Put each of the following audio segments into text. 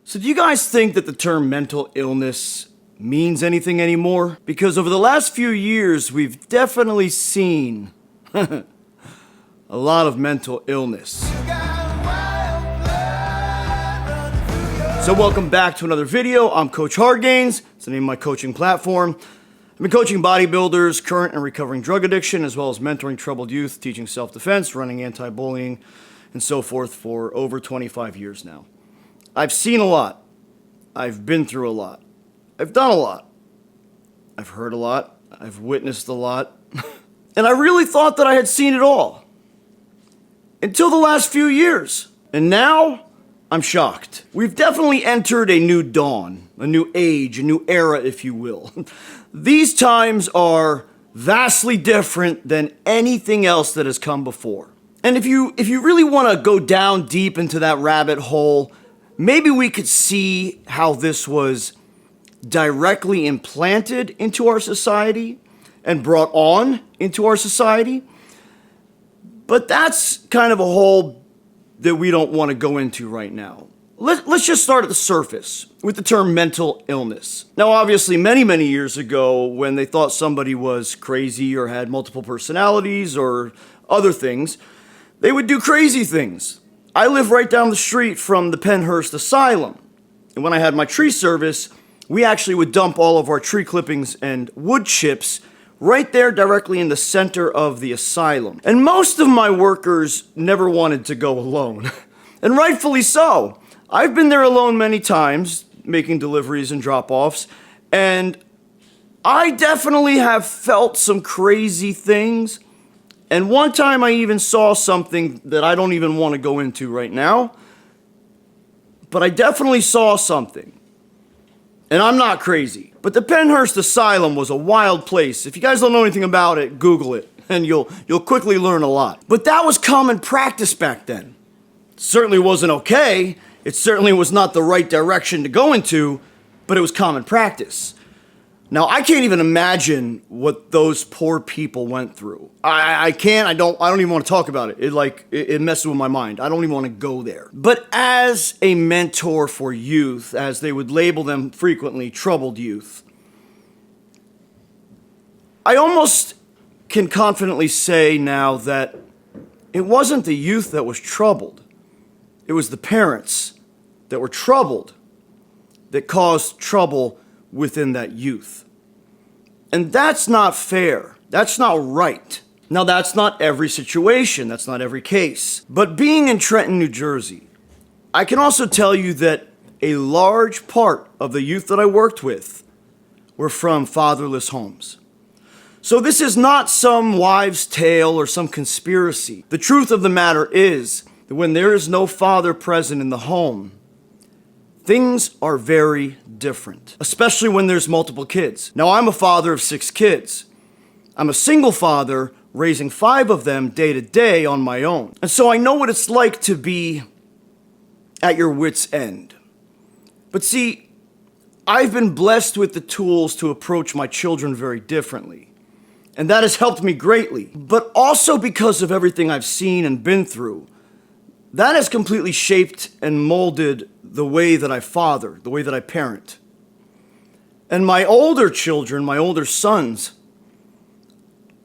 So do you guys think that the term mental illness means anything anymore? Because over the last few years, we've definitely seen a lot of mental illness. So welcome back to another video. I'm Coach HardgainZ. It's the name of my coaching platform. I've been coaching bodybuilders, current and recovering drug addiction, as well as mentoring troubled youth, teaching self-defense, running anti-bullying, and so forth for over 25 years now. I've seen a lot. I've been through a lot. I've done a lot. I've heard a lot. I've witnessed a lot. And I really thought that I had seen it all. Until the last few years. And now, I'm shocked. We've definitely entered a new dawn, a new age, a new era, if you will. These times are vastly different than anything else that has come before. And if you really want to go down deep into that rabbit hole, maybe we could see how this was directly implanted into our society and brought on into our society. But that's kind of a hole that we don't want to go into right now. Let's just start at the surface with the term mental illness. Now, obviously, many years ago, when they thought somebody was crazy or had multiple personalities or other things, they would do crazy things. I live right down the street from the Pennhurst Asylum. And when I had my tree service, we actually would dump all of our tree clippings and wood chips right there directly in the center of the asylum. And most of my workers never wanted to go alone. And rightfully so. I've been there alone many times, making deliveries and drop-offs, and I definitely have felt some crazy things. And one time I even saw something that I don't even want to go into right now, but I definitely saw something. And I'm not crazy. But the Pennhurst Asylum was a wild place. If you guys don't know anything about it, Google it, and you'll quickly learn a lot. But that was common practice back then. It certainly wasn't okay. It certainly was not the right direction to go into, but it was common practice. Now, I can't even imagine what those poor people went through. I can't, I don't even want to talk about it. It messes with my mind. I don't even want to go there. But as a mentor for youth, as they would label them frequently, troubled youth, I almost can confidently say now that it wasn't the youth that was troubled. It was the parents that were troubled that caused trouble within that youth. And that's not fair. That's not right. Now, that's not every situation. That's not every case. But being in Trenton, New Jersey, I can also tell you that a large part of the youth that I worked with were from fatherless homes. So this is not some wives' tale or some conspiracy. The truth of the matter is that when there is no father present in the home, things are very different, especially when there's multiple kids. Now, I'm a father of 6 kids. I'm a single father raising 5 of them day to day on my own. And so I know what it's like to be at your wit's end. But see, I've been blessed with the tools to approach my children very differently. And that has helped me greatly. But also because of everything I've seen and been through, that has completely shaped and molded the way that I father, the way that I parent. And my older children, my older sons,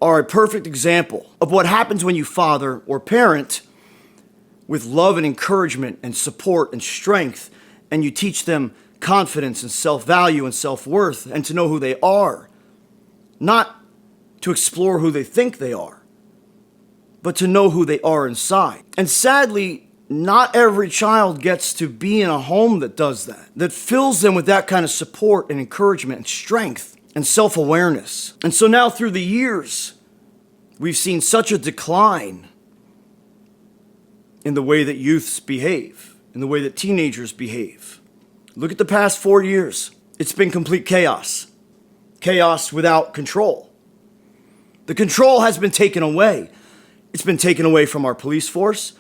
are a perfect example of what happens when you father or parent with love and encouragement and support and strength, and you teach them confidence and self-value and self-worth and to know who they are, not to explore who they think they are, but to know who they are inside. And sadly, not every child gets to be in a home that does that, that fills them with that kind of support and encouragement and strength and self-awareness. And so now through the years, we've seen such a decline in the way that youths behave, in the way that teenagers behave. Look at the past 4 years. It's been complete chaos. Chaos without control. The control has been taken away. It's been taken away from our police force.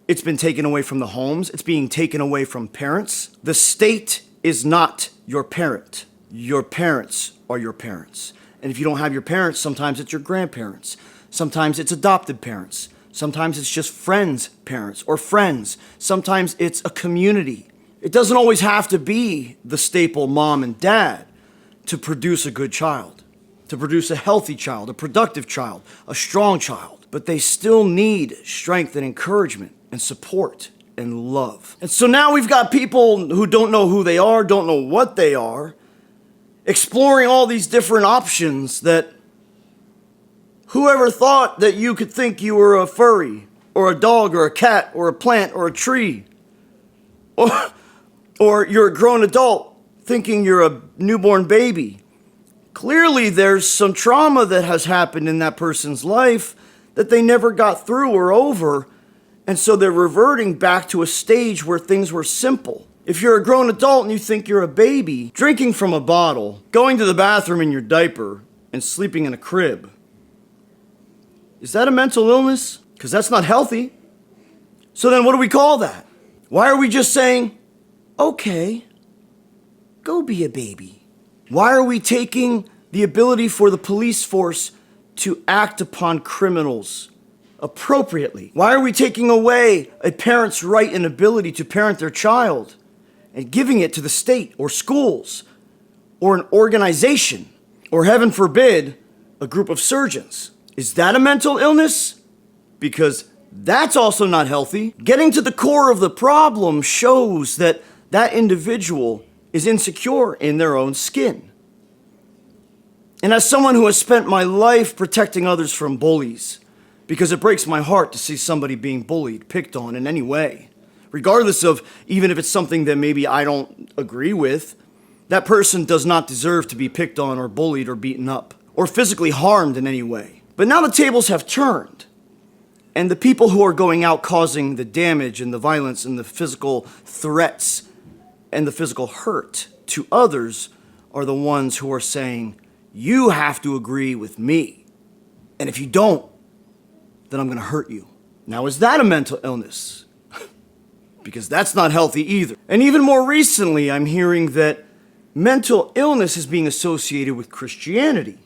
It's been taken away from the homes. It's being taken away from parents. The state is not your parent. Your parents are your parents. And if you don't have your parents, sometimes it's your grandparents. Sometimes it's adopted parents. Sometimes it's just friends' parents or friends. Sometimes it's a community. It doesn't always have to be the staple mom and dad to produce a good child, to produce a healthy child, a productive child, a strong child. But they still need strength and encouragement and support and love. And so now we've got people who don't know who they are, don't know what they are, exploring all these different options that whoever thought that you could think you were a furry or a dog or a cat or a plant or a tree or you're a grown adult thinking you're a newborn baby. Clearly there's some trauma that has happened in that person's life that they never got through or over, and so they're reverting back to a stage where things were simple. If you're a grown adult and you think you're a baby, drinking from a bottle, going to the bathroom in your diaper, and sleeping in a crib, is that a mental illness? Because that's not healthy. So then what do we call that? Why are we just saying, okay, go be a baby? Why are we taking the ability for the police force to act upon criminals appropriately? Why are we taking away a parent's right and ability to parent their child and giving it to the state or schools or an organization or, heaven forbid, a group of surgeons? Is that a mental illness? Because that's also not healthy. Getting to the core of the problem shows that that individual is insecure in their own skin. And as someone who has spent my life protecting others from bullies, because it breaks my heart to see somebody being bullied, picked on in any way, regardless of even if it's something that maybe I don't agree with, that person does not deserve to be picked on or bullied or beaten up or physically harmed in any way. But now the tables have turned, and the people who are going out causing the damage and the violence and the physical threats and the physical hurt to others are the ones who are saying, you have to agree with me. And if you don't, then I'm going to hurt you. Now, is that a mental illness? Because that's not healthy either. And even more recently, I'm hearing that mental illness is being associated with Christianity.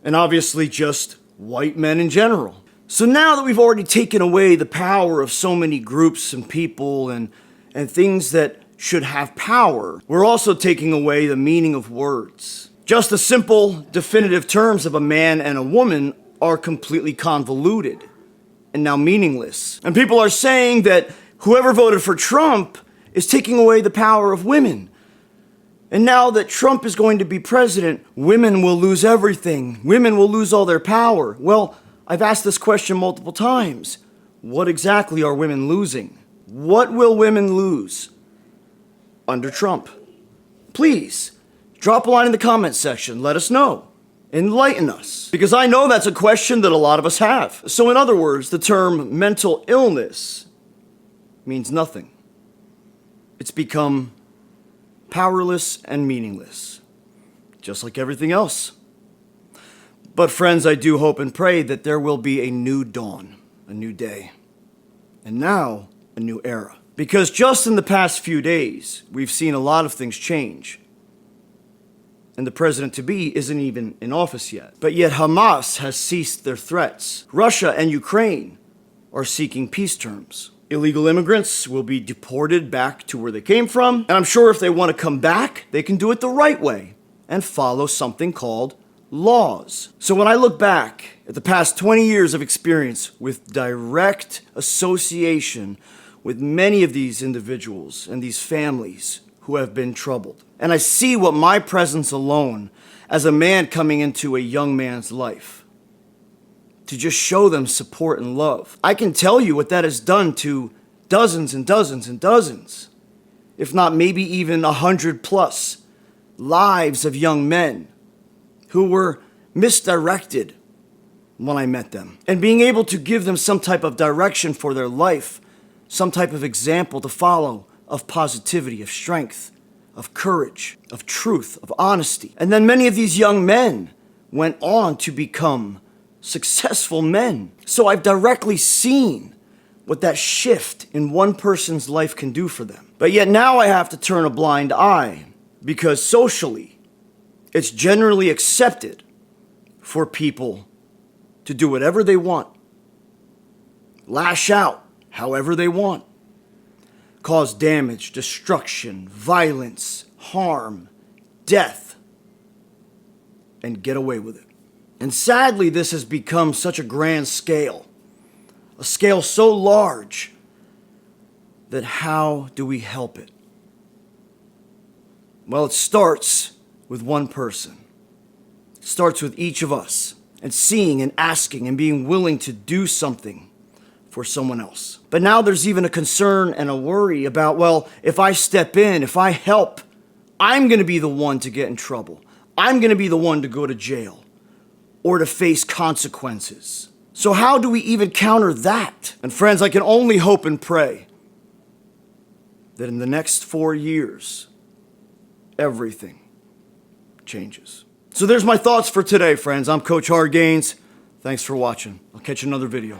And obviously just white men in general. So now that we've already taken away the power of so many groups and people and things that should have power, we're also taking away the meaning of words. Just the simple, definitive terms of a man and a woman are completely convoluted and now meaningless. And people are saying that whoever voted for Trump is taking away the power of women. And now that Trump is going to be president, women will lose everything. Women will lose all their power. Well, I've asked this question multiple times. What exactly are women losing? What will women lose under Trump? Please, drop a line in the comments section. Let us know. Enlighten us. Because I know that's a question that a lot of us have. So in other words, the term mental illness means nothing. It's become powerless and meaningless, just like everything else. But friends, I do hope and pray that there will be a new dawn, a new day, and now a new era. Because just in the past few days, we've seen a lot of things change. And the president-to-be isn't even in office yet. But yet Hamas has ceased their threats. Russia and Ukraine are seeking peace terms. Illegal immigrants will be deported back to where they came from. And I'm sure if they want to come back, they can do it the right way and follow something called laws. So when I look back at the past 20 years of experience with direct association with many of these individuals and these families who have been troubled, and I see what my presence alone as a man coming into a young man's life, to just show them support and love, I can tell you what that has done to dozens and dozens and dozens, if not maybe even 100+ lives of young men who were misdirected when I met them. And being able to give them some type of direction for their life, some type of example to follow of positivity, of strength, of courage, of truth, of honesty. And then many of these young men went on to become successful men. So I've directly seen what that shift in one person's life can do for them. But yet now I have to turn a blind eye because socially, it's generally accepted for people to do whatever they want, lash out however they want, cause damage, destruction, violence, harm, death, and get away with it. And sadly, this has become such a grand scale, a scale so large that how do we help it? Well, it starts with one person. It starts with each of us and seeing and asking and being willing to do something for someone else. But now there's even a concern and a worry about, well, if I step in, if I help, I'm going to be the one to get in trouble. I'm going to be the one to go to jail or to face consequences. So how do we even counter that? And friends, I can only hope and pray that in the next 4 years, everything changes. So there's my thoughts for today, friends. I'm Coach HardgainZ. Thanks for watching. I'll catch you in another video.